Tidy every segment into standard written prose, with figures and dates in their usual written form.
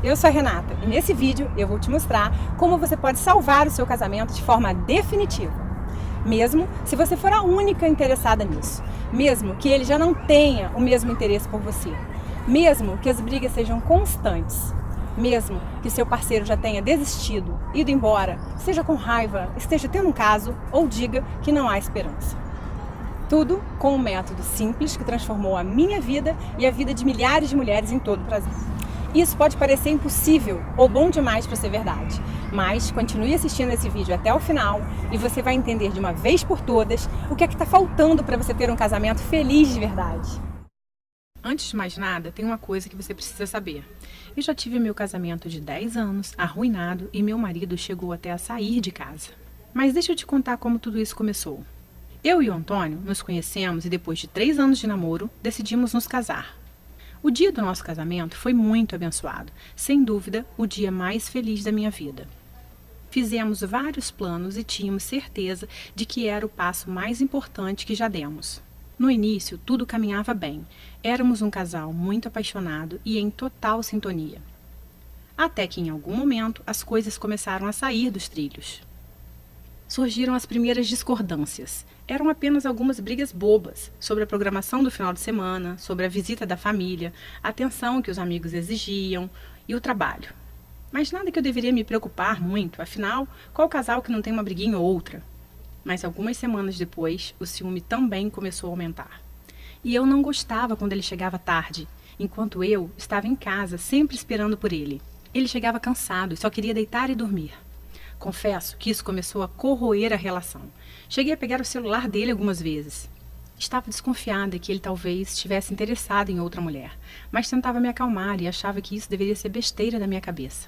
eu sou a Renata e nesse vídeo eu vou te mostrar como você pode salvar o seu casamento de forma definitiva. Mesmo se você for a única interessada nisso, mesmo que ele já não tenha o mesmo interesse por você, mesmo que as brigas sejam constantes, mesmo que seu parceiro já tenha desistido, ido embora, esteja com raiva, esteja tendo um caso ou diga que não há esperança. Tudo com um método simples que transformou a minha vida e a vida de milhares de mulheres em todo o Brasil. Isso pode parecer impossível ou bom demais para ser verdade, mas continue assistindo esse vídeo até o final e você vai entender de uma vez por todas o que é que está faltando para você ter um casamento feliz de verdade. Antes de mais nada, tem uma coisa que você precisa saber. Eu já tive meu casamento de 10 anos arruinado e meu marido chegou até a sair de casa. Mas deixa eu te contar como tudo isso começou. Eu e o Antônio nos conhecemos e depois de 3 anos de namoro, decidimos nos casar. O dia do nosso casamento foi muito abençoado, sem dúvida, o dia mais feliz da minha vida. Fizemos vários planos e tínhamos certeza de que era o passo mais importante que já demos. No início, tudo caminhava bem. Éramos um casal muito apaixonado e em total sintonia. Até que, em algum momento, as coisas começaram a sair dos trilhos. Surgiram as primeiras discordâncias. Eram apenas algumas brigas bobas sobre a programação do final de semana, sobre a visita da família, a atenção que os amigos exigiam e o trabalho. Mas nada que eu deveria me preocupar muito, afinal, qual casal que não tem uma briguinha ou outra? Mas algumas semanas depois, o ciúme também começou a aumentar. E eu não gostava quando ele chegava tarde, enquanto eu estava em casa sempre esperando por ele. Ele chegava cansado e só queria deitar e dormir. Confesso que isso começou a corroer a relação. Cheguei a pegar o celular dele algumas vezes. Estava desconfiada que ele talvez estivesse interessado em outra mulher, mas tentava me acalmar e achava que isso deveria ser besteira da minha cabeça.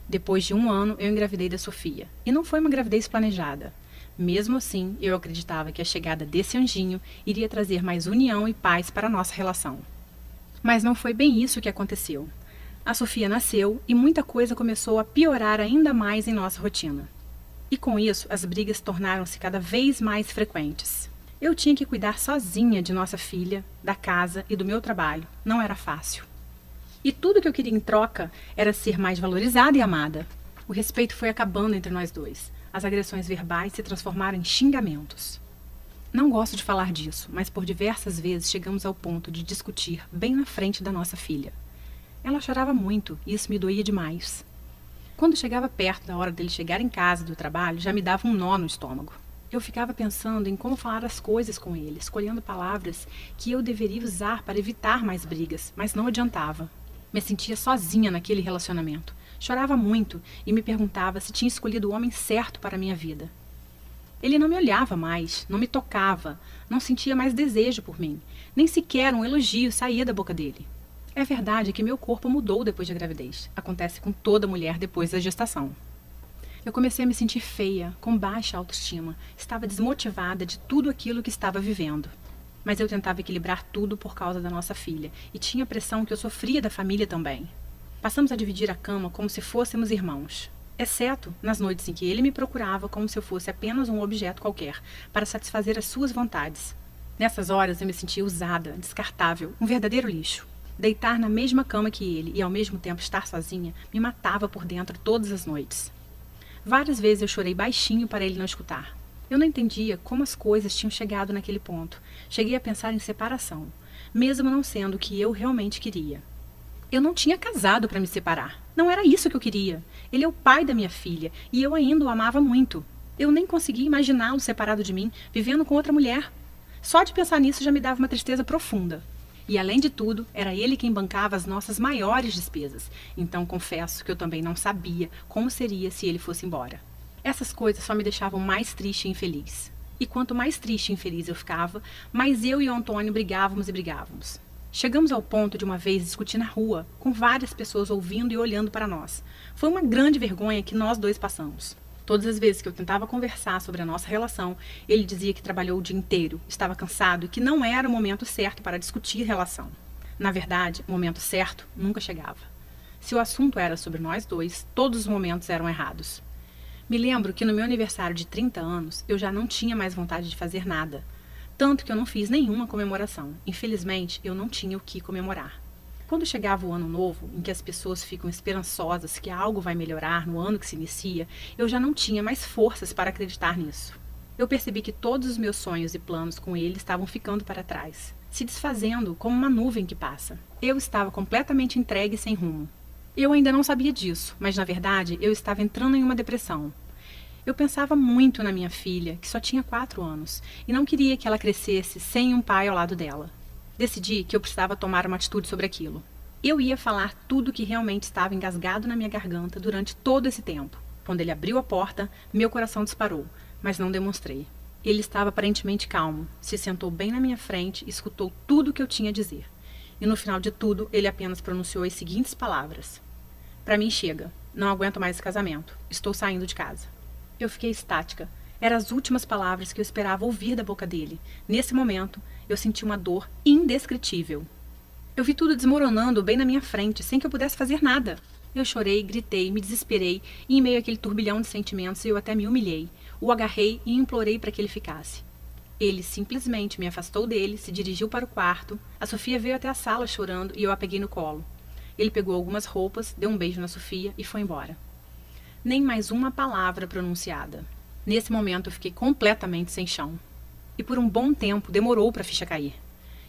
Depois de 1 ano, eu engravidei da Sofia. E não foi uma gravidez planejada. Mesmo assim, eu acreditava que a chegada desse anjinho iria trazer mais união e paz para a nossa relação. Mas não foi bem isso que aconteceu. A Sofia nasceu e muita coisa começou a piorar ainda mais em nossa rotina. E com isso, as brigas tornaram-se cada vez mais frequentes. Eu tinha que cuidar sozinha de nossa filha, da casa e do meu trabalho. Não era fácil. E tudo que eu queria em troca era ser mais valorizada e amada. O respeito foi acabando entre nós dois. As agressões verbais se transformaram em xingamentos. Não gosto de falar disso, mas por diversas vezes chegamos ao ponto de discutir bem na frente da nossa filha. Ela chorava muito e isso me doía demais. Quando chegava perto da hora dele chegar em casa do trabalho, já me dava um nó no estômago. Eu ficava pensando em como falar as coisas com ele, escolhendo palavras que eu deveria usar para evitar mais brigas, mas não adiantava. Me sentia sozinha naquele relacionamento. Chorava muito e me perguntava se tinha escolhido o homem certo para a minha vida. Ele não me olhava mais, não me tocava, não sentia mais desejo por mim, nem sequer um elogio saía da boca dele. É verdade que meu corpo mudou depois da gravidez. Acontece com toda mulher depois da gestação. Eu comecei a me sentir feia, com baixa autoestima. Estava desmotivada de tudo aquilo que estava vivendo. Mas eu tentava equilibrar tudo por causa da nossa filha. E tinha a pressão que eu sofria da família também. Passamos a dividir a cama como se fôssemos irmãos. Exceto nas noites em que ele me procurava como se eu fosse apenas um objeto qualquer, para satisfazer as suas vontades. Nessas horas eu me sentia usada, descartável, um verdadeiro lixo. Deitar na mesma cama que ele e ao mesmo tempo estar sozinha me matava por dentro todas as noites. Várias vezes eu chorei baixinho para ele não escutar. Eu não entendia como as coisas tinham chegado naquele ponto. Cheguei a pensar em separação, mesmo não sendo o que eu realmente queria. Eu não tinha casado para me separar. Não era isso que eu queria. Ele é o pai da minha filha e eu ainda o amava muito. Eu nem conseguia imaginá-lo separado de mim, vivendo com outra mulher. Só de pensar nisso já me dava uma tristeza profunda. E, além de tudo, era ele quem bancava as nossas maiores despesas. Então, confesso que eu também não sabia como seria se ele fosse embora. Essas coisas só me deixavam mais triste e infeliz. E quanto mais triste e infeliz eu ficava, mais eu e o Antônio brigávamos e brigávamos. Chegamos ao ponto de uma vez discutir na rua, com várias pessoas ouvindo e olhando para nós. Foi uma grande vergonha que nós dois passamos. Todas as vezes que eu tentava conversar sobre a nossa relação, ele dizia que trabalhou o dia inteiro, estava cansado e que não era o momento certo para discutir relação. Na verdade, o momento certo nunca chegava. Se o assunto era sobre nós dois, todos os momentos eram errados. Me lembro que no meu aniversário de 30 anos, eu já não tinha mais vontade de fazer nada. Tanto que eu não fiz nenhuma comemoração. Infelizmente, eu não tinha o que comemorar. Quando chegava o ano novo, em que as pessoas ficam esperançosas que algo vai melhorar no ano que se inicia, eu já não tinha mais forças para acreditar nisso. Eu percebi que todos os meus sonhos e planos com ele estavam ficando para trás, se desfazendo como uma nuvem que passa. Eu estava completamente entregue e sem rumo. Eu ainda não sabia disso, mas na verdade eu estava entrando em uma depressão. Eu pensava muito na minha filha, que só tinha 4 anos, e não queria que ela crescesse sem um pai ao lado dela. Decidi que eu precisava tomar uma atitude sobre aquilo. Eu ia falar tudo o que realmente estava engasgado na minha garganta durante todo esse tempo. Quando ele abriu a porta, meu coração disparou, mas não demonstrei. Ele estava aparentemente calmo, se sentou bem na minha frente e escutou tudo o que eu tinha a dizer. E no final de tudo, ele apenas pronunciou as seguintes palavras: "Para mim chega, não aguento mais esse casamento, estou saindo de casa." Eu fiquei estática. Eram as últimas palavras que eu esperava ouvir da boca dele. Nesse momento, eu senti uma dor indescritível. Eu vi tudo desmoronando bem na minha frente, sem que eu pudesse fazer nada. Eu chorei, gritei, me desesperei, e em meio àquele turbilhão de sentimentos, eu até me humilhei. O agarrei e implorei para que ele ficasse. Ele simplesmente me afastou dele, se dirigiu para o quarto. A Sofia veio até a sala chorando e eu a peguei no colo. Ele pegou algumas roupas, deu um beijo na Sofia e foi embora. Nem mais uma palavra pronunciada. Nesse momento eu fiquei completamente sem chão. E por um bom tempo demorou para a ficha cair.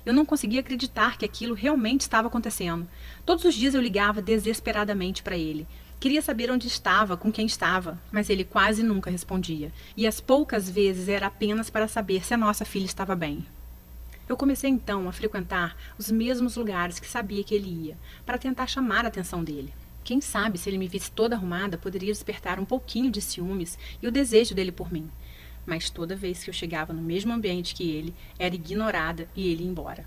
Eu não conseguia acreditar que aquilo realmente estava acontecendo. Todos os dias eu ligava desesperadamente para ele. Queria saber onde estava, com quem estava, mas ele quase nunca respondia. E as poucas vezes era apenas para saber se a nossa filha estava bem. Eu comecei então a frequentar os mesmos lugares que sabia que ele ia, para tentar chamar a atenção dele. Quem sabe, se ele me visse toda arrumada, poderia despertar um pouquinho de ciúmes e o desejo dele por mim. Mas toda vez que eu chegava no mesmo ambiente que ele, era ignorada e ele ia embora.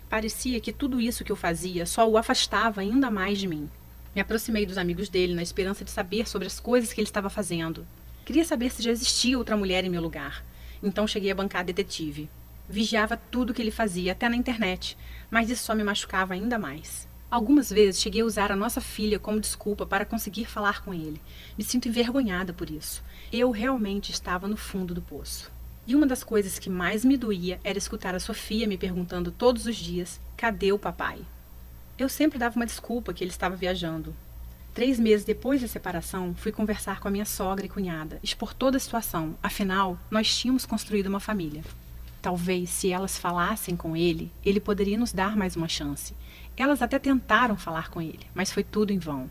Parecia que tudo isso que eu fazia só o afastava ainda mais de mim. Me aproximei dos amigos dele na esperança de saber sobre as coisas que ele estava fazendo. Queria saber se já existia outra mulher em meu lugar. Então cheguei a bancar detetive. Vigiava tudo que ele fazia, até na internet, mas isso só me machucava ainda mais. Algumas vezes cheguei a usar a nossa filha como desculpa para conseguir falar com ele. Me sinto envergonhada por isso. Eu realmente estava no fundo do poço. E uma das coisas que mais me doía era escutar a Sofia me perguntando todos os dias: cadê o papai? Eu sempre dava uma desculpa que ele estava viajando. 3 meses depois da separação, fui conversar com a minha sogra e cunhada, expor toda a situação. Afinal, nós tínhamos construído uma família. Talvez, se elas falassem com ele, ele poderia nos dar mais uma chance. Elas até tentaram falar com ele, mas foi tudo em vão.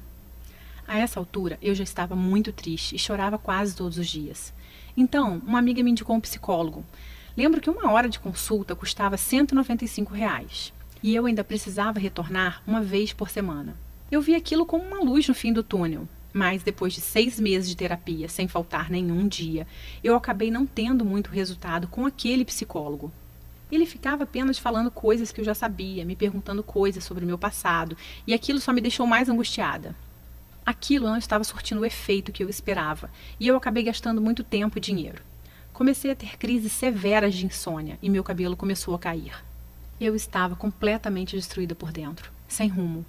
A essa altura, eu já estava muito triste e chorava quase todos os dias. Então, uma amiga me indicou um psicólogo. Lembro que 1 hora de consulta custava R$ 195. E eu ainda precisava retornar uma vez por semana. Eu vi aquilo como uma luz no fim do túnel. Mas depois de 6 meses de terapia, sem faltar nenhum dia, eu acabei não tendo muito resultado com aquele psicólogo. Ele ficava apenas falando coisas que eu já sabia, me perguntando coisas sobre o meu passado, e aquilo só me deixou mais angustiada. Aquilo não estava surtindo o efeito que eu esperava, e eu acabei gastando muito tempo e dinheiro. Comecei a ter crises severas de insônia, e meu cabelo começou a cair. Eu estava completamente destruída por dentro, sem rumo,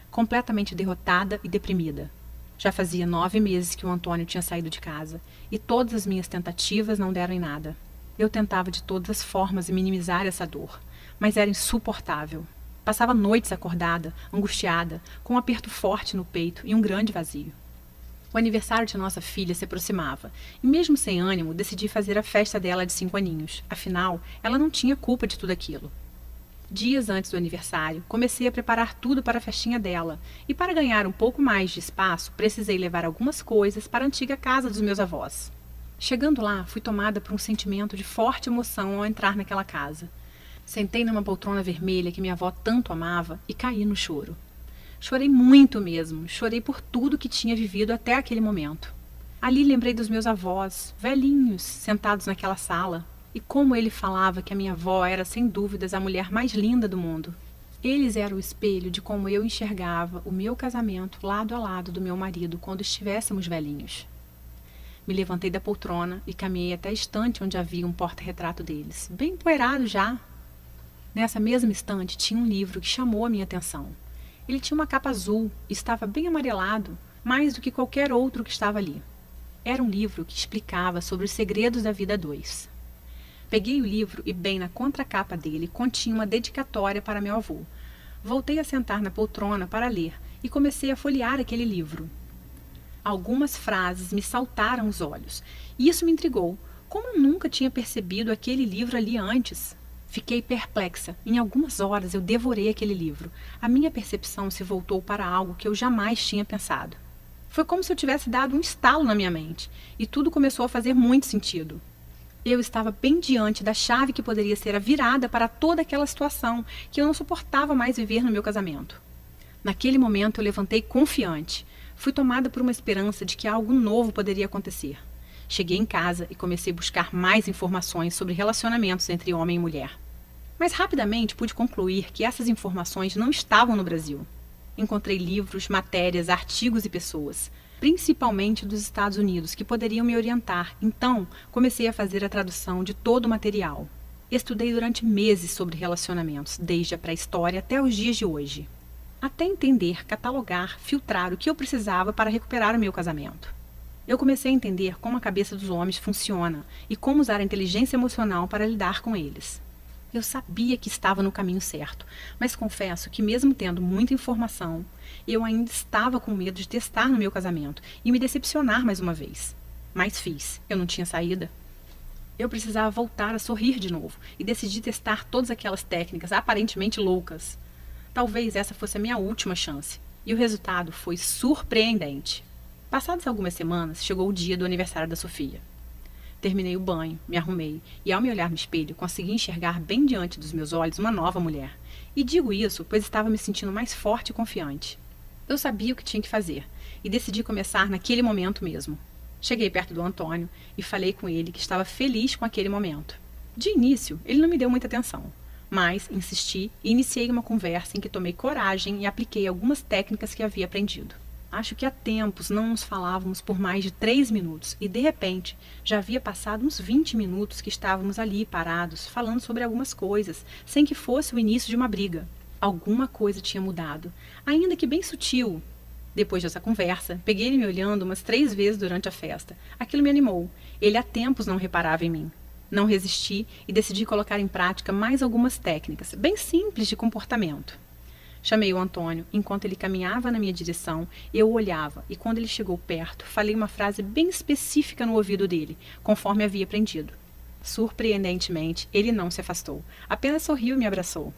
completamente derrotada e deprimida. Já fazia 9 meses que o Antônio tinha saído de casa, e todas as minhas tentativas não deram em nada. Eu tentava de todas as formas minimizar essa dor, mas era insuportável. Passava noites acordada, angustiada, com um aperto forte no peito e um grande vazio. O aniversário de nossa filha se aproximava, e mesmo sem ânimo, decidi fazer a festa dela de 5 aninhos. Afinal, ela não tinha culpa de tudo aquilo. Dias antes do aniversário, comecei a preparar tudo para a festinha dela, e para ganhar um pouco mais de espaço, precisei levar algumas coisas para a antiga casa dos meus avós. Chegando lá, fui tomada por um sentimento de forte emoção ao entrar naquela casa. Sentei numa poltrona vermelha que minha avó tanto amava e caí no choro. Chorei muito mesmo, chorei por tudo que tinha vivido até aquele momento. Ali lembrei dos meus avós, velhinhos, sentados naquela sala, e como ele falava que a minha avó era sem dúvidas a mulher mais linda do mundo. Eles eram o espelho de como eu enxergava o meu casamento lado a lado do meu marido quando estivéssemos velhinhos. Me levantei da poltrona e caminhei até a estante onde havia um porta-retrato deles, bem empoeirado já. Nessa mesma estante tinha um livro que chamou a minha atenção. Ele tinha uma capa azul e estava bem amarelado, mais do que qualquer outro que estava ali. Era um livro que explicava sobre os segredos da vida a 2. Peguei o livro e bem na contracapa dele continha uma dedicatória para meu avô. Voltei a sentar na poltrona para ler e comecei a folhear aquele livro. Algumas frases me saltaram aos olhos e isso me intrigou. Como eu nunca tinha percebido aquele livro ali antes? Fiquei perplexa. Em algumas horas eu devorei aquele livro. A minha percepção se voltou para algo que eu jamais tinha pensado. Foi como se eu tivesse dado um estalo na minha mente e tudo começou a fazer muito sentido. Eu estava bem diante da chave que poderia ser a virada para toda aquela situação que eu não suportava mais viver no meu casamento. Naquele momento eu levantei confiante. Fui tomada por uma esperança de que algo novo poderia acontecer. Cheguei em casa e comecei a buscar mais informações sobre relacionamentos entre homem e mulher. Mas rapidamente pude concluir que essas informações não estavam no Brasil. Encontrei livros, matérias, artigos e pessoas, principalmente dos Estados Unidos, que poderiam me orientar. Então, comecei a fazer a tradução de todo o material. Estudei durante meses sobre relacionamentos, desde a pré-história até os dias de hoje. Até entender, catalogar, filtrar o que eu precisava para recuperar o meu casamento. Eu comecei a entender como a cabeça dos homens funciona e como usar a inteligência emocional para lidar com eles. Eu sabia que estava no caminho certo, mas confesso que mesmo tendo muita informação, eu ainda estava com medo de testar no meu casamento e me decepcionar mais uma vez. Mas fiz, eu não tinha saída. Eu precisava voltar a sorrir de novo e decidi testar todas aquelas técnicas aparentemente loucas. Talvez essa fosse a minha última chance, e o resultado foi surpreendente. Passadas algumas semanas, chegou o dia do aniversário da Sofia. Terminei o banho, me arrumei e, ao me olhar no espelho, consegui enxergar bem diante dos meus olhos uma nova mulher. E digo isso, pois estava me sentindo mais forte e confiante. Eu sabia o que tinha que fazer e decidi começar naquele momento mesmo. Cheguei perto do Antônio e falei com ele que estava feliz com aquele momento. De início, ele não me deu muita atenção, mas insisti e iniciei uma conversa em que tomei coragem e apliquei algumas técnicas que havia aprendido. Acho que há tempos não nos falávamos por mais de 3 minutos e, de repente, já havia passado uns 20 minutos que estávamos ali parados, falando sobre algumas coisas, sem que fosse o início de uma briga. Alguma coisa tinha mudado, ainda que bem sutil. Depois dessa conversa, peguei ele me olhando umas 3 vezes durante a festa. Aquilo me animou. Ele há tempos não reparava em mim. Não resisti e decidi colocar em prática mais algumas técnicas, bem simples de comportamento. Chamei o Antônio. Enquanto ele caminhava na minha direção, eu o olhava e quando ele chegou perto, falei uma frase bem específica no ouvido dele, conforme havia aprendido. Surpreendentemente, ele não se afastou, apenas sorriu e me abraçou.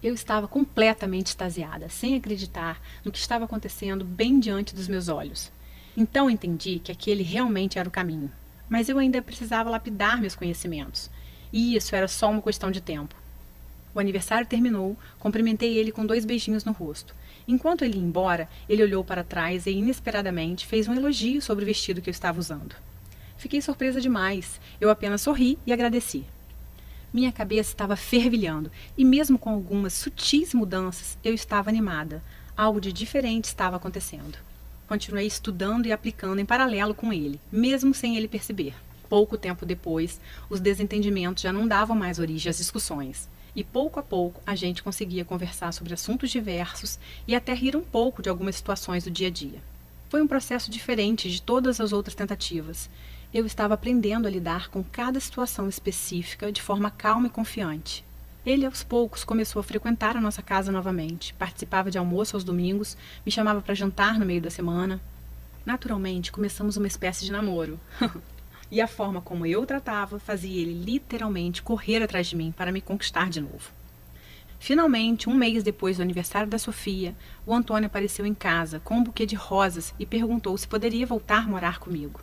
Eu estava completamente extasiada, sem acreditar no que estava acontecendo bem diante dos meus olhos. Então entendi que aquele realmente era o caminho, mas eu ainda precisava lapidar meus conhecimentos, e isso era só uma questão de tempo. O aniversário terminou, cumprimentei ele com 2 beijinhos no rosto. Enquanto ele ia embora, ele olhou para trás e, inesperadamente, fez um elogio sobre o vestido que eu estava usando. Fiquei surpresa demais. Eu apenas sorri e agradeci. Minha cabeça estava fervilhando e, mesmo com algumas sutis mudanças, eu estava animada. Algo de diferente estava acontecendo. Continuei estudando e aplicando em paralelo com ele, mesmo sem ele perceber. Pouco tempo depois, os desentendimentos já não davam mais origem às discussões. E pouco a pouco a gente conseguia conversar sobre assuntos diversos e até rir um pouco de algumas situações do dia a dia. Foi um processo diferente de todas as outras tentativas. Eu estava aprendendo a lidar com cada situação específica de forma calma e confiante. Ele, aos poucos, começou a frequentar a nossa casa novamente, participava de almoço aos domingos, me chamava para jantar no meio da semana. Naturalmente, começamos uma espécie de namoro. E a forma como eu o tratava fazia ele literalmente correr atrás de mim para me conquistar de novo. Finalmente, 1 mês depois do aniversário da Sofia, o Antônio apareceu em casa com um buquê de rosas e perguntou se poderia voltar a morar comigo.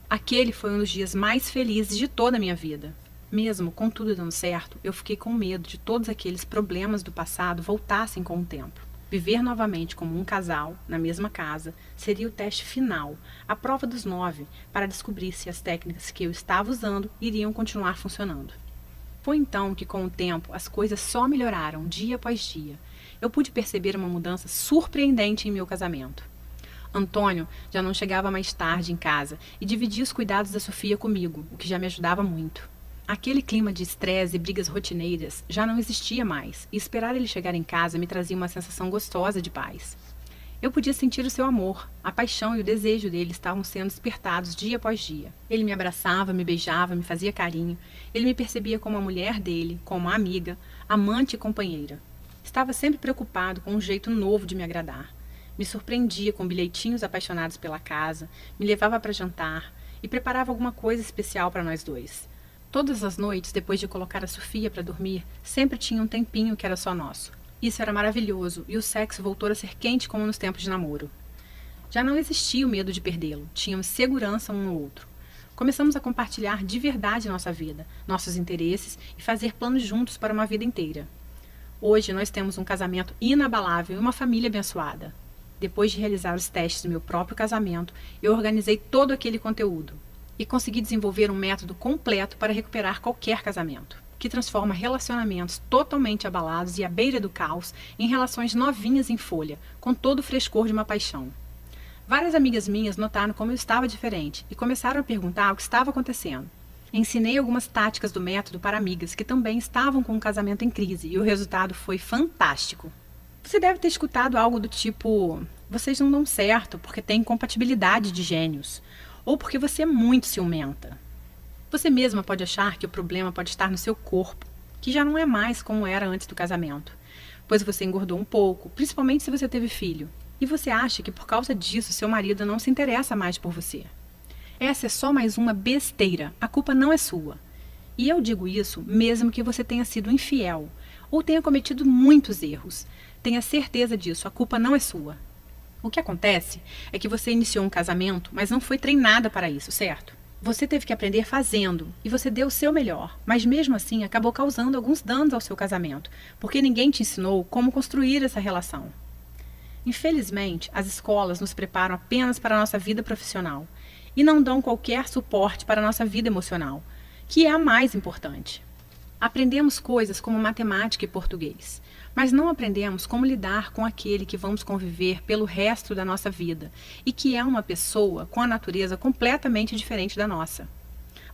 Aquele foi um dos dias mais felizes de toda a minha vida. Mesmo com tudo dando certo, eu fiquei com medo de todos aqueles problemas do passado voltassem com o tempo. Viver novamente como um casal, na mesma casa, seria o teste final, a prova dos 9, para descobrir se as técnicas que eu estava usando iriam continuar funcionando. Foi então que, com o tempo, as coisas só melhoraram dia após dia. Eu pude perceber uma mudança surpreendente em meu casamento. Antônio já não chegava mais tarde em casa e dividia os cuidados da Sofia comigo, o que já me ajudava muito. Aquele clima de estresse e brigas rotineiras já não existia mais, e esperar ele chegar em casa me trazia uma sensação gostosa de paz. Eu podia sentir o seu amor, a paixão e o desejo dele estavam sendo despertados dia após dia. Ele me abraçava, me beijava, me fazia carinho. Ele me percebia como a mulher dele, como a amiga, amante e companheira. Estava sempre preocupado com um jeito novo de me agradar. Me surpreendia com bilhetinhos apaixonados pela casa, me levava para jantar e preparava alguma coisa especial para nós dois. Todas as noites, depois de colocar a Sofia para dormir, sempre tinha um tempinho que era só nosso. Isso era maravilhoso e o sexo voltou a ser quente como nos tempos de namoro. Já não existia o medo de perdê-lo, tínhamos segurança um no outro. Começamos a compartilhar de verdade nossa vida, nossos interesses e fazer planos juntos para uma vida inteira. Hoje nós temos um casamento inabalável e uma família abençoada. Depois de realizar os testes do meu próprio casamento, eu organizei todo aquele conteúdo e consegui desenvolver um método completo para recuperar qualquer casamento, que transforma relacionamentos totalmente abalados e à beira do caos em relações novinhas em folha, com todo o frescor de uma paixão. Várias amigas minhas notaram como eu estava diferente e começaram a perguntar o que estava acontecendo. Ensinei algumas táticas do método para amigas que também estavam com um casamento em crise e o resultado foi fantástico. Você deve ter escutado algo do tipo: vocês não dão certo porque têm incompatibilidade de gênios, ou porque você é muito ciumenta. Você mesma pode achar que o problema pode estar no seu corpo, que já não é mais como era antes do casamento, pois você engordou um pouco, principalmente se você teve filho, e você acha que por causa disso seu marido não se interessa mais por você. Essa é só mais uma besteira, a culpa não é sua. E eu digo isso mesmo que você tenha sido infiel, ou tenha cometido muitos erros. Tenha certeza disso, a culpa não é sua. O que acontece é que você iniciou um casamento, mas não foi treinada para isso, certo? Você teve que aprender fazendo, e você deu o seu melhor, mas mesmo assim acabou causando alguns danos ao seu casamento, porque ninguém te ensinou como construir essa relação. Infelizmente, as escolas nos preparam apenas para a nossa vida profissional e não dão qualquer suporte para a nossa vida emocional, que é a mais importante. Aprendemos coisas como matemática e português, mas não aprendemos como lidar com aquele que vamos conviver pelo resto da nossa vida e que é uma pessoa com a natureza completamente diferente da nossa.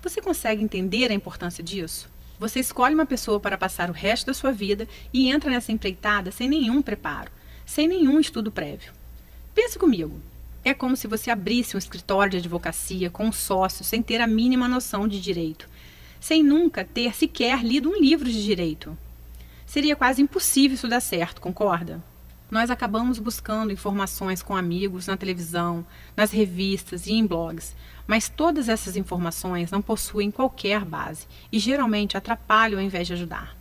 Você consegue entender a importância disso? Você escolhe uma pessoa para passar o resto da sua vida e entra nessa empreitada sem nenhum preparo, sem nenhum estudo prévio. Pense comigo. É como se você abrisse um escritório de advocacia com um sócio sem ter a mínima noção de direito, sem nunca ter sequer lido um livro de direito. Seria quase impossível isso dar certo, concorda? Nós acabamos buscando informações com amigos na televisão, nas revistas e em blogs, mas todas essas informações não possuem qualquer base e geralmente atrapalham ao invés de ajudar.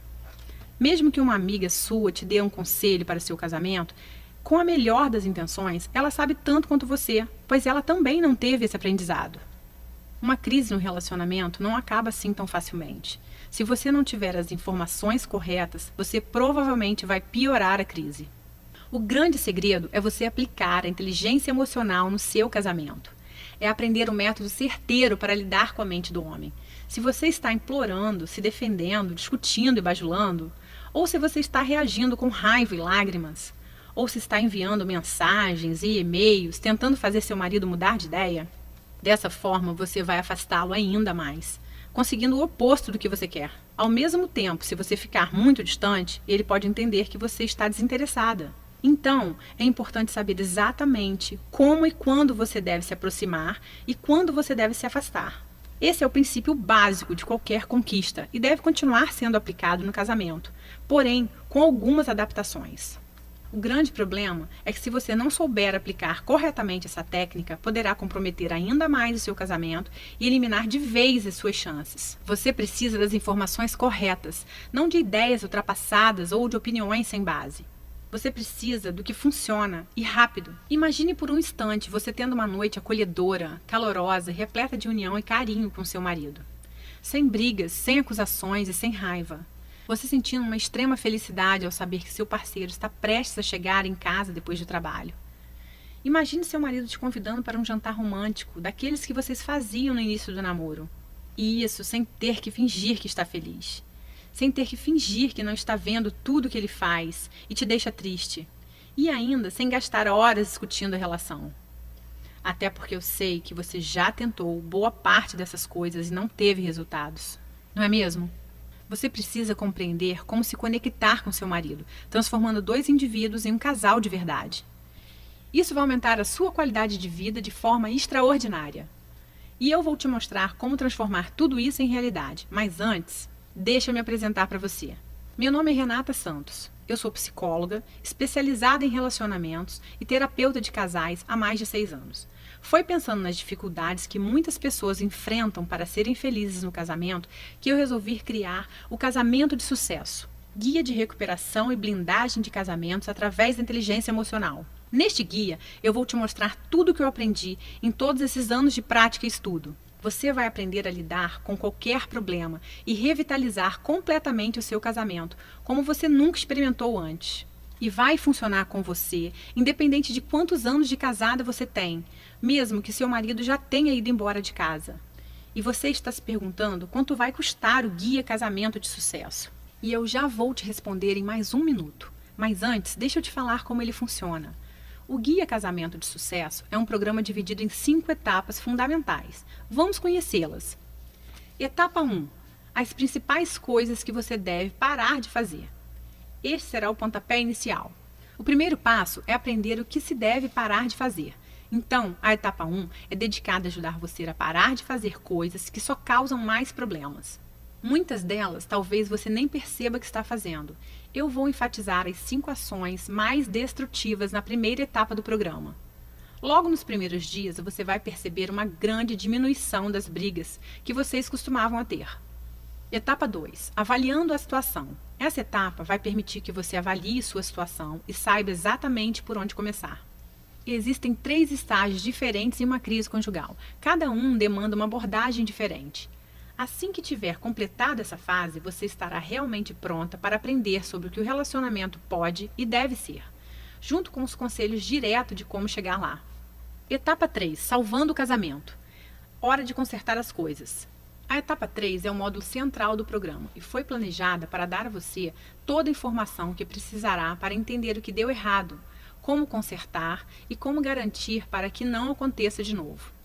Mesmo que uma amiga sua te dê um conselho para seu casamento, com a melhor das intenções, ela sabe tanto quanto você, pois ela também não teve esse aprendizado. Uma crise no relacionamento não acaba assim tão facilmente. Se você não tiver as informações corretas, você provavelmente vai piorar a crise. O grande segredo é você aplicar a inteligência emocional no seu casamento. É aprender um método certeiro para lidar com a mente do homem. Se você está implorando, se defendendo, discutindo e bajulando, ou se você está reagindo com raiva e lágrimas, ou se está enviando mensagens e e-mails tentando fazer seu marido mudar de ideia, dessa forma você vai afastá-lo ainda mais, conseguindo o oposto do que você quer. Ao mesmo tempo, se você ficar muito distante, ele pode entender que você está desinteressada. Então, é importante saber exatamente como e quando você deve se aproximar e quando você deve se afastar. Esse é o princípio básico de qualquer conquista e deve continuar sendo aplicado no casamento, porém com algumas adaptações. O grande problema é que se você não souber aplicar corretamente essa técnica, poderá comprometer ainda mais o seu casamento e eliminar de vez as suas chances. Você precisa das informações corretas, não de ideias ultrapassadas ou de opiniões sem base. Você precisa do que funciona e rápido. Imagine por um instante você tendo uma noite acolhedora, calorosa, repleta de união e carinho com seu marido. Sem brigas, sem acusações e sem raiva. Você sentindo uma extrema felicidade ao saber que seu parceiro está prestes a chegar em casa depois do trabalho. Imagine seu marido te convidando para um jantar romântico, daqueles que vocês faziam no início do namoro. E isso sem ter que fingir que está feliz. Sem ter que fingir que não está vendo tudo que ele faz e te deixa triste. E ainda sem gastar horas discutindo a relação. Até porque eu sei que você já tentou boa parte dessas coisas e não teve resultados. Não é mesmo? Você precisa compreender como se conectar com seu marido, transformando dois indivíduos em um casal de verdade. Isso vai aumentar a sua qualidade de vida de forma extraordinária. E eu vou te mostrar como transformar tudo isso em realidade. Mas antes, deixa eu me apresentar para você. Meu nome é Renata Santos. Eu sou psicóloga, especializada em relacionamentos e terapeuta de casais há mais de 6 anos. Foi pensando nas dificuldades que muitas pessoas enfrentam para serem felizes no casamento que eu resolvi criar o Casamento de Sucesso, guia de recuperação e blindagem de casamentos através da inteligência emocional. Neste guia, eu vou te mostrar tudo o que eu aprendi em todos esses anos de prática e estudo. Você vai aprender a lidar com qualquer problema e revitalizar completamente o seu casamento, como você nunca experimentou antes. E vai funcionar com você, independente de quantos anos de casada você tem, mesmo que seu marido já tenha ido embora de casa. E você está se perguntando quanto vai custar o Guia Casamento de Sucesso. E eu já vou te responder em mais 1 minuto. Mas antes, deixa eu te falar como ele funciona. O Guia Casamento de Sucesso é um programa dividido em 5 etapas fundamentais. Vamos conhecê-las. Etapa 1. As principais coisas que você deve parar de fazer. Este será o pontapé inicial. O primeiro passo é aprender o que se deve parar de fazer. Então, a etapa 1 é dedicada a ajudar você a parar de fazer coisas que só causam mais problemas. Muitas delas talvez você nem perceba que está fazendo. Eu vou enfatizar as 5 ações mais destrutivas na primeira etapa do programa. Logo nos primeiros dias, você vai perceber uma grande diminuição das brigas que vocês costumavam a ter. Etapa 2. Avaliando a situação. Essa etapa vai permitir que você avalie sua situação e saiba exatamente por onde começar. Existem 3 estágios diferentes em uma crise conjugal. Cada um demanda uma abordagem diferente. Assim que tiver completado essa fase, você estará realmente pronta para aprender sobre o que o relacionamento pode e deve ser, junto com os conselhos diretos de como chegar lá. Etapa 3. Salvando o casamento. Hora de consertar as coisas. A etapa 3 é o módulo central do programa e foi planejada para dar a você toda a informação que precisará para entender o que deu errado, como consertar e como garantir para que não aconteça de novo.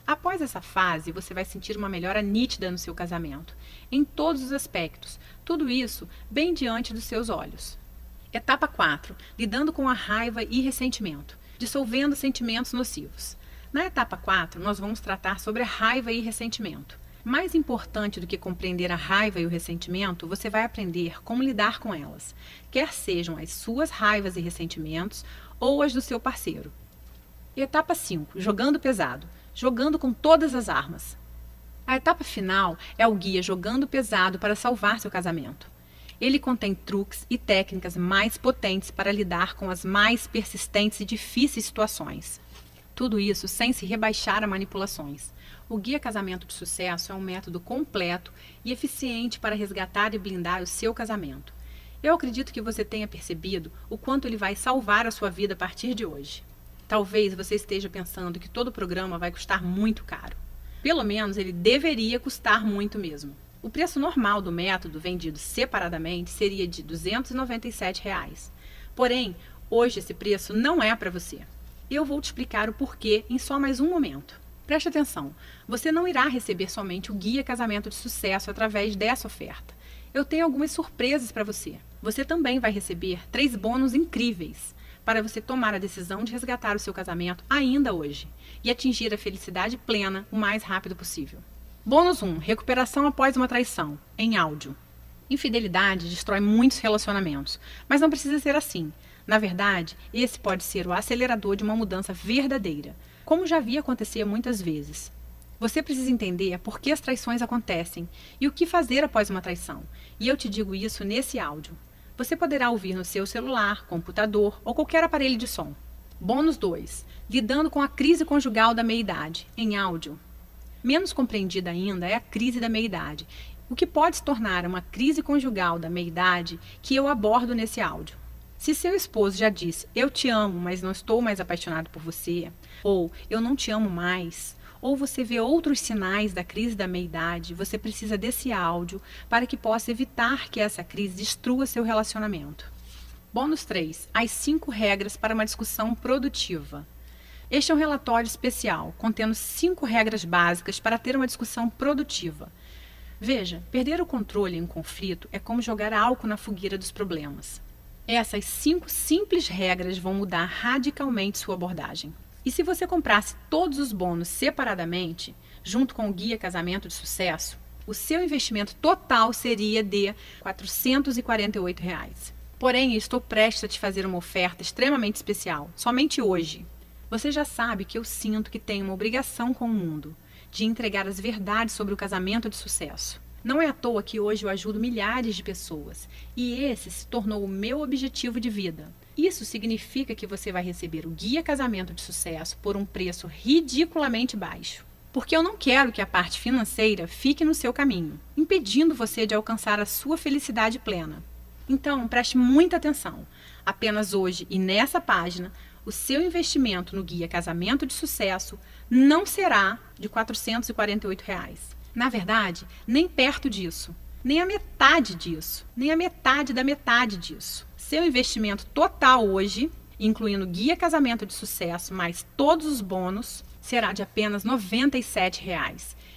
Após essa fase, você vai sentir uma melhora nítida no seu casamento, em todos os aspectos, tudo isso bem diante dos seus olhos. Etapa 4. Lidando com a raiva e ressentimento, dissolvendo sentimentos nocivos. Na etapa 4, nós vamos tratar sobre a raiva e ressentimento. Mais importante do que compreender a raiva e o ressentimento, você vai aprender como lidar com elas, quer sejam as suas raivas e ressentimentos ou as do seu parceiro. Etapa 5. Jogando pesado. Jogando com todas as armas. A etapa final é o guia Jogando Pesado para salvar seu casamento. Ele contém truques e técnicas mais potentes para lidar com as mais persistentes e difíceis situações. Tudo isso sem se rebaixar a manipulações. O Guia Casamento de Sucesso é um método completo e eficiente para resgatar e blindar o seu casamento. Eu acredito que você tenha percebido o quanto ele vai salvar a sua vida a partir de hoje. Talvez você esteja pensando que todo o programa vai custar muito caro. Pelo menos ele deveria custar muito mesmo. O preço normal do método vendido separadamente seria de R$ 297. Porém, hoje esse preço não é para você. Eu vou te explicar o porquê em só mais um momento. Preste atenção, você não irá receber somente o Guia Casamento de Sucesso através dessa oferta. Eu tenho algumas surpresas para você. Você também vai receber 3 bônus incríveis para você tomar a decisão de resgatar o seu casamento ainda hoje e atingir a felicidade plena o mais rápido possível. Bônus 1. Recuperação após uma traição, em áudio. Infidelidade destrói muitos relacionamentos, mas não precisa ser assim. Na verdade, esse pode ser o acelerador de uma mudança verdadeira, como já vi acontecer muitas vezes. Você precisa entender por que as traições acontecem e o que fazer após uma traição, e eu te digo isso nesse áudio. Você poderá ouvir no seu celular, computador ou qualquer aparelho de som. Bônus 2. Lidando com a crise conjugal da meia-idade, em áudio. Menos compreendida ainda é a crise da meia-idade, o que pode se tornar uma crise conjugal da meia-idade que eu abordo nesse áudio. Se seu esposo já disse, eu te amo, mas não estou mais apaixonado por você, ou eu não te amo mais, ou você vê outros sinais da crise da meia-idade, você precisa desse áudio para que possa evitar que essa crise destrua seu relacionamento. Bônus 3. As 5 regras para uma discussão produtiva. Este é um relatório especial, contendo 5 regras básicas para ter uma discussão produtiva. Veja, perder o controle em um conflito é como jogar álcool na fogueira dos problemas. Essas 5 simples regras vão mudar radicalmente sua abordagem. E se você comprasse todos os bônus separadamente, junto com o Guia Casamento de Sucesso, o seu investimento total seria de R$ 448. Porém, eu estou prestes a te fazer uma oferta extremamente especial, somente hoje. Você já sabe que eu sinto que tenho uma obrigação com o mundo, de entregar as verdades sobre o casamento de sucesso. Não é à toa que hoje eu ajudo milhares de pessoas, e esse se tornou o meu objetivo de vida. Isso significa que você vai receber o Guia Casamento de Sucesso por um preço ridiculamente baixo. Porque eu não quero que a parte financeira fique no seu caminho, impedindo você de alcançar a sua felicidade plena. Então, preste muita atenção. Apenas hoje e nessa página, o seu investimento no Guia Casamento de Sucesso não será de R$ 448. Na verdade, nem perto disso, nem a metade disso, nem a metade da metade disso. Seu investimento total hoje, incluindo Guia Casamento de Sucesso mais todos os bônus, será de apenas R$ 97.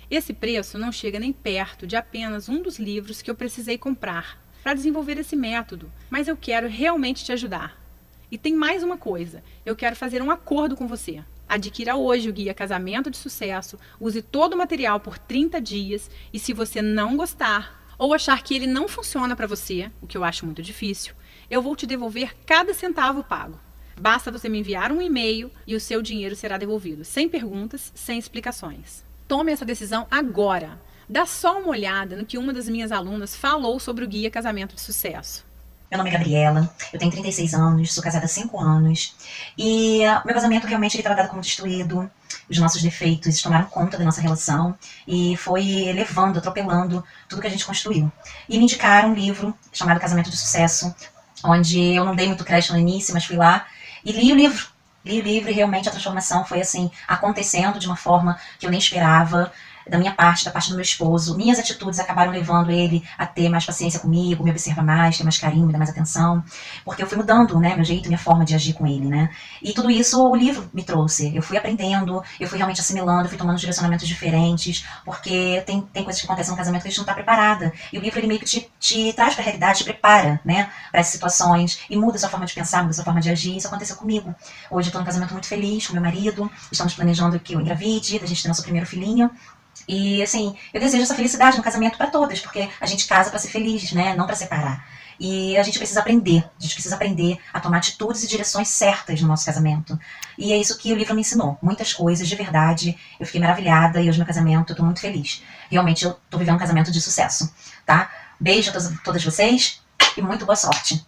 Esse preço não chega nem perto de apenas um dos livros que eu precisei comprar para desenvolver esse método, mas eu quero realmente te ajudar. E tem mais uma coisa, eu quero fazer um acordo com você. Adquira hoje o Guia Casamento de Sucesso, use todo o material por 30 dias e se você não gostar ou achar que ele não funciona para você, o que eu acho muito difícil, eu vou te devolver cada centavo pago. Basta você me enviar um e-mail e o seu dinheiro será devolvido, sem perguntas, sem explicações. Tome essa decisão agora. Dá só uma olhada no que uma das minhas alunas falou sobre o Guia Casamento de Sucesso. Meu nome é Gabriela, eu tenho 36 anos, sou casada há 5 anos e meu casamento realmente estava dado como destruído, os nossos defeitos tomaram conta da nossa relação e foi levando, atropelando tudo que a gente construiu. E me indicaram um livro chamado Casamento de Sucesso, onde eu não dei muito crédito no início, mas fui lá e li o livro. Li o livro e realmente a transformação foi assim, acontecendo de uma forma que eu nem esperava. Da minha parte, da parte do meu esposo, minhas atitudes acabaram levando ele a ter mais paciência comigo, me observar mais, ter mais carinho, me dar mais atenção, porque eu fui mudando, né, meu jeito, minha forma de agir com ele, né, e tudo isso o livro me trouxe, eu fui aprendendo, eu fui realmente assimilando, eu fui tomando direcionamentos diferentes, porque tem coisas que acontecem no casamento que a gente não está preparada, e o livro ele meio que te traz para a realidade, te prepara, né, para essas situações, e muda a sua forma de pensar, muda a sua forma de agir, isso aconteceu comigo. Hoje eu estou num casamento muito feliz com meu marido, estamos planejando que eu engravide, da gente ter nosso primeiro filhinho. E assim, eu desejo essa felicidade no casamento para todas, porque a gente casa para ser feliz, né? Não para separar. E a gente precisa aprender a tomar atitudes e direções certas no nosso casamento. E é isso que o livro me ensinou, muitas coisas de verdade. Eu fiquei maravilhada e hoje meu casamento eu tô muito feliz. Realmente eu tô vivendo um casamento de sucesso, tá? Beijo a todas vocês e muito boa sorte.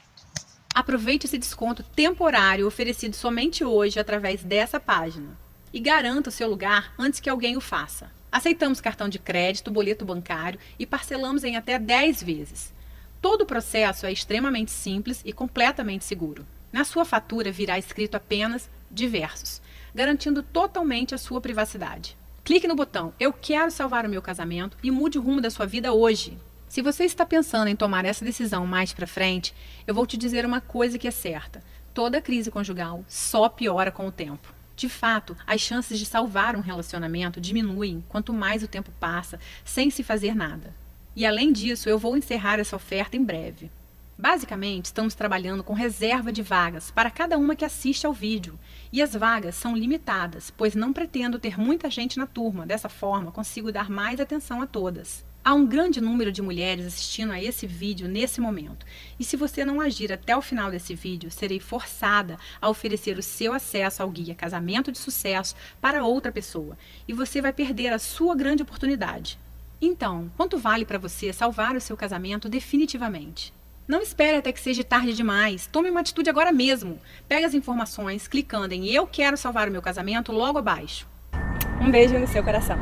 Aproveite esse desconto temporário oferecido somente hoje através dessa página e garanta o seu lugar antes que alguém o faça. Aceitamos cartão de crédito, boleto bancário e parcelamos em até 10 vezes. Todo o processo é extremamente simples e completamente seguro. Na sua fatura virá escrito apenas diversos, garantindo totalmente a sua privacidade. Clique no botão Eu quero salvar o meu casamento e mude o rumo da sua vida hoje. Se você está pensando em tomar essa decisão mais para frente, eu vou te dizer uma coisa que é certa. Toda crise conjugal só piora com o tempo. De fato, as chances de salvar um relacionamento diminuem quanto mais o tempo passa sem se fazer nada. E além disso, eu vou encerrar essa oferta em breve. Basicamente, estamos trabalhando com reserva de vagas para cada uma que assiste ao vídeo. E as vagas são limitadas, pois não pretendo ter muita gente na turma. Dessa forma, consigo dar mais atenção a todas. Há um grande número de mulheres assistindo a esse vídeo nesse momento. E se você não agir até o final desse vídeo, serei forçada a oferecer o seu acesso ao Guia Casamento de Sucesso para outra pessoa. E você vai perder a sua grande oportunidade. Então, quanto vale para você salvar o seu casamento definitivamente? Não espere até que seja tarde demais. Tome uma atitude agora mesmo. Pegue as informações clicando em Eu quero salvar o meu casamento logo abaixo. Um beijo no seu coração.